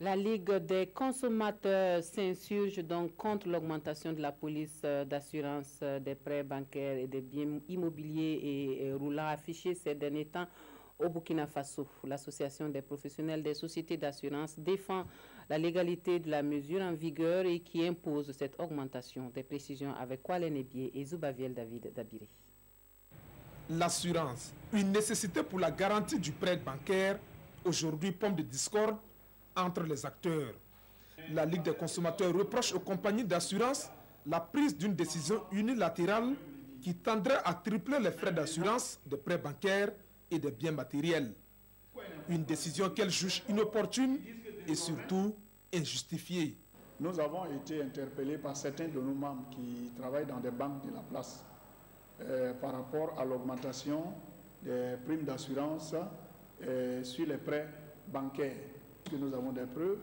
La Ligue des consommateurs s'insurge donc contre l'augmentation de la police d'assurance des prêts bancaires et des biens immobiliers et roulants affichés ces derniers temps au Burkina Faso. L'association des professionnels des sociétés d'assurance défend la légalité de la mesure en vigueur et qui impose cette augmentation. Des précisions avec Kwale Nebié et Zoubaviel David Dabiré. L'assurance, une nécessité pour la garantie du prêt bancaire, aujourd'hui pomme de discorde entre les acteurs. La Ligue des consommateurs reproche aux compagnies d'assurance la prise d'une décision unilatérale qui tendrait à tripler les frais d'assurance des prêts bancaires et des biens matériels. Une décision qu'elle juge inopportune et surtout injustifiée. Nous avons été interpellés par certains de nos membres qui travaillent dans des banques de la place par rapport à l'augmentation des primes d'assurance sur les prêts bancaires. Que nous avons des preuves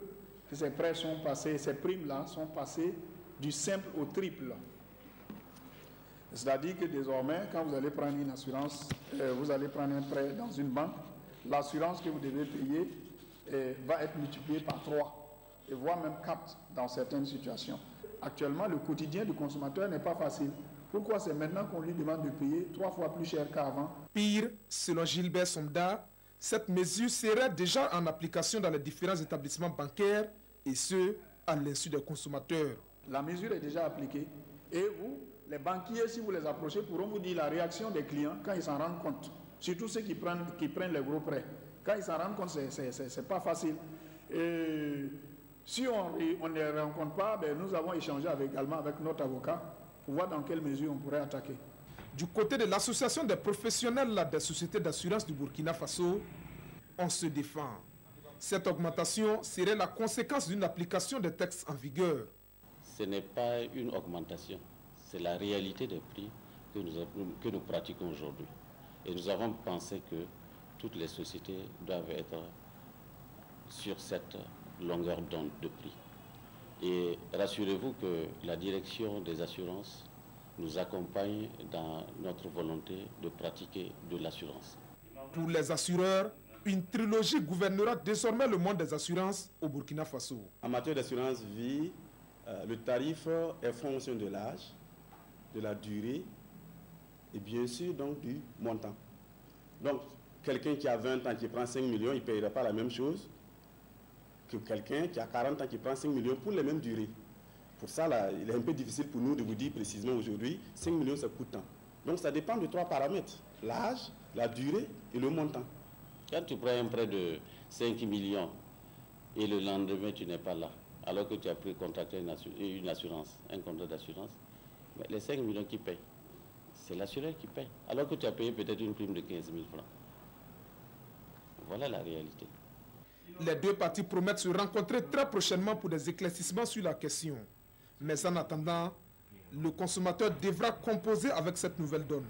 que ces prêts sont passés, ces primes-là sont passées du simple au triple. C'est-à-dire que désormais, quand vous allez prendre une assurance, vous allez prendre un prêt dans une banque, l'assurance que vous devez payer va être multipliée par 3, et voire même 4 dans certaines situations. Actuellement, le quotidien du consommateur n'est pas facile. Pourquoi c'est maintenant qu'on lui demande de payer 3 fois plus cher qu'avant? Pire, selon Gilbert Somda, cette mesure serait déjà en application dans les différents établissements bancaires et ce, à l'insu des consommateurs. La mesure est déjà appliquée et vous, les banquiers, si vous les approchez, pourront vous dire la réaction des clients quand ils s'en rendent compte. Surtout ceux qui prennent les gros prêts. Quand ils s'en rendent compte, c'est pas facile. Et si on ne les rencontre pas, ben nous avons échangé également avec notre avocat pour voir dans quelle mesure on pourrait attaquer. Du côté de l'association des professionnels des sociétés d'assurance du Burkina Faso, on se défend. Cette augmentation serait la conséquence d'une application des textes en vigueur. Ce n'est pas une augmentation, c'est la réalité des prix que nous pratiquons aujourd'hui. Et nous avons pensé que toutes les sociétés doivent être sur cette longueur d'onde de prix. Et rassurez-vous que la direction des assurances nous accompagne dans notre volonté de pratiquer de l'assurance. Pour les assureurs, une trilogie gouvernera désormais le monde des assurances au Burkina Faso. En matière d'assurance vie, le tarif est fonction de l'âge, de la durée et bien sûr donc du montant. Donc quelqu'un qui a 20 ans qui prend 5 millions, il ne paiera pas la même chose que quelqu'un qui a 40 ans qui prend 5 millions pour les mêmes durées. Pour ça, là, il est un peu difficile pour nous de vous dire précisément aujourd'hui, 5 millions, ça coûte tant. Donc ça dépend de 3 paramètres, l'âge, la durée et le montant. Quand tu prends un prêt de 5 millions et le lendemain tu n'es pas là, alors que tu as pu contracter une assurance, un contrat d'assurance, les 5 millions qui payent, c'est l'assureur qui paye, alors que tu as payé peut-être une prime de 15 000 francs. Voilà la réalité. Les deux parties promettent se rencontrer très prochainement pour des éclaircissements sur la question. Mais en attendant, le consommateur devra composer avec cette nouvelle donne.